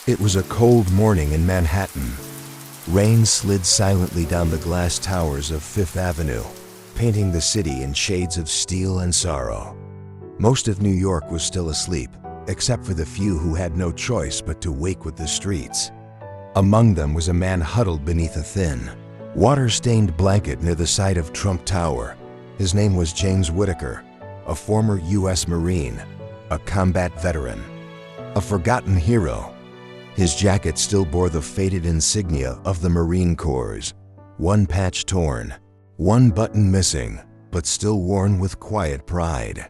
It was a cold morning in Manhattan. Rain slid silently down the glass towers of Fifth Avenue, painting the city in shades of steel and sorrow. Most of New York was still asleep, except for the few who had no choice but to wake with the streets. Among them was a man huddled beneath a thin, water-stained blanket near the side of Trump Tower. His name was James Whitaker, a former U.S. Marine, a combat veteran, a forgotten hero. His jacket still bore the faded insignia of the Marine Corps, one patch torn, one button missing, but still worn with quiet pride.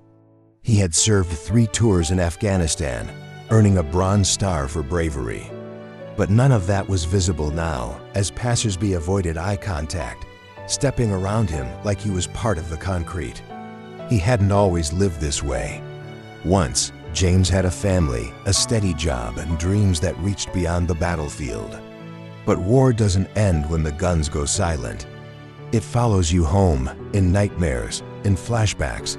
He had served 3 tours in Afghanistan, earning a Bronze Star for bravery. But none of that was visible now, as passersby avoided eye contact, stepping around him like he was part of the concrete. He hadn't always lived this way. Once, James had a family, a steady job, and dreams that reached beyond the battlefield. But war doesn't end when the guns go silent. It follows you home, in nightmares, in flashbacks,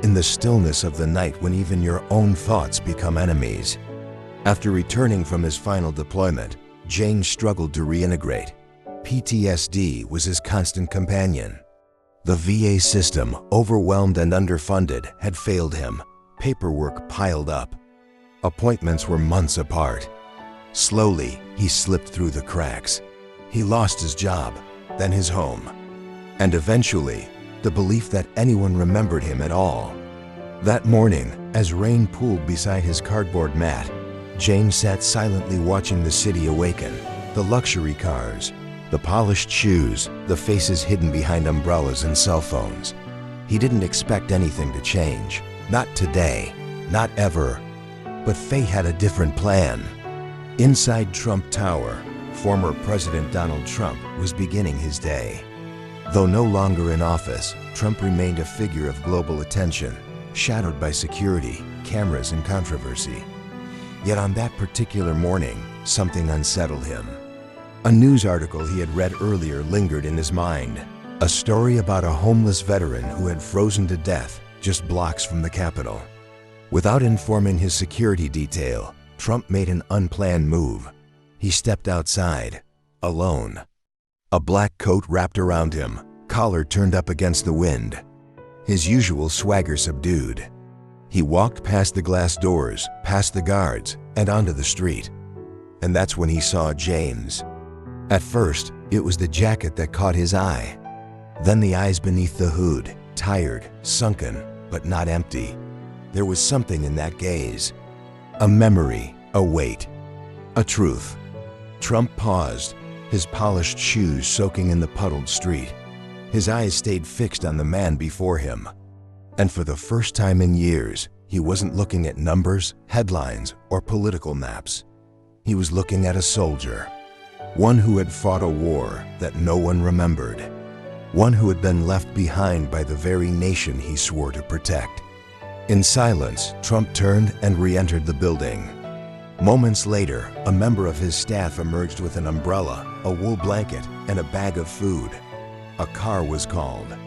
in the stillness of the night when even your own thoughts become enemies. After returning from his final deployment, James struggled to reintegrate. PTSD was his constant companion. The VA system, overwhelmed and underfunded, had failed him. Paperwork piled up. Appointments were months apart. Slowly, he slipped through the cracks. He lost his job, then his home, and eventually, the belief that anyone remembered him at all. That morning, as rain pooled beside his cardboard mat, James sat silently watching the city awaken. The luxury cars, the polished shoes, the faces hidden behind umbrellas and cell phones. He didn't expect anything to change. Not today, not ever. But fate had a different plan. Inside Trump Tower, former President Donald Trump was beginning his day. Though no longer in office, Trump remained a figure of global attention, shadowed by security, cameras, and controversy. Yet on that particular morning, something unsettled him. A news article he had read earlier lingered in his mind. A story about a homeless veteran who had frozen to death just blocks from the Capitol. Without informing his security detail, Trump made an unplanned move. He stepped outside, alone. A black coat wrapped around him, collar turned up against the wind. His usual swagger subdued. He walked past the glass doors, past the guards, and onto the street. And that's when he saw James. At first, it was the jacket that caught his eye. Then the eyes beneath the hood, tired, sunken, but not empty. There was something in that gaze. A memory, a weight, a truth. Trump paused, his polished shoes soaking in the puddled street. His eyes stayed fixed on the man before him. And for the first time in years, he wasn't looking at numbers, headlines, or political maps. He was looking at a soldier. One who had fought a war that no one remembered. One who had been left behind by the very nation he swore to protect. In silence, Trump turned and re-entered the building. Moments later, a member of his staff emerged with an umbrella, a wool blanket, and a bag of food. A car was called.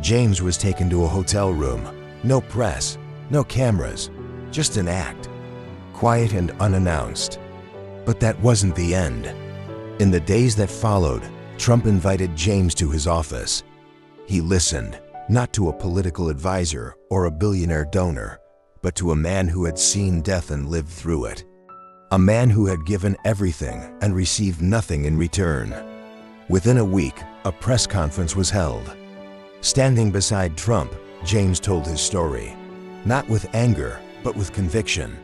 James was taken to a hotel room. No press, no cameras, just an act. Quiet and unannounced. But that wasn't the end. In the days that followed, Trump invited James to his office. He listened, not to a political advisor or a billionaire donor, but to a man who had seen death and lived through it. A man who had given everything and received nothing in return. Within a week, a press conference was held. Standing beside Trump, James told his story, not with anger, but with conviction.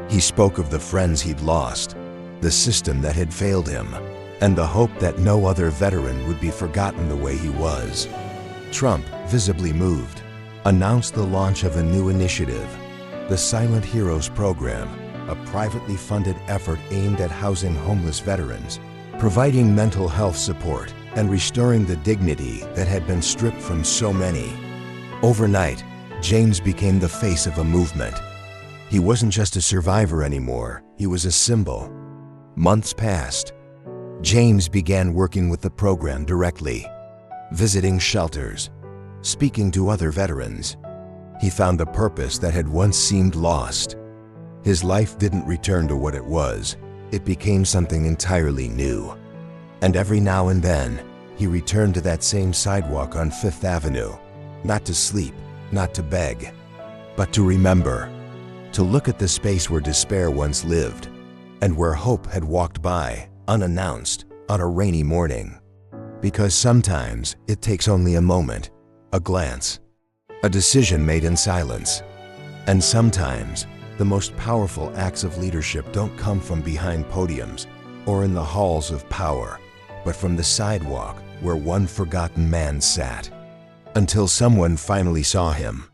He spoke of the friends he'd lost, the system that had failed him, and the hope that no other veteran would be forgotten the way he was. Trump, visibly moved, announced the launch of a new initiative, the Silent Heroes Program, a privately funded effort aimed at housing homeless veterans, providing mental health support, and restoring the dignity that had been stripped from so many. Overnight, James became the face of a movement. He wasn't just a survivor anymore, he was a symbol. Months passed. James began working with the program directly, visiting shelters, speaking to other veterans. He found the purpose that had once seemed lost. His life didn't return to what it was. it became something entirely new. And every now and then, he returned to that same sidewalk on Fifth Avenue, not to sleep, not to beg, but to remember, to look at the space where despair once lived, and where hope had walked by, unannounced, on a rainy morning. Because sometimes it takes only a moment, a glance, a decision made in silence. And sometimes the most powerful acts of leadership don't come from behind podiums or in the halls of power, but from the sidewalk where one forgotten man sat, until someone finally saw him.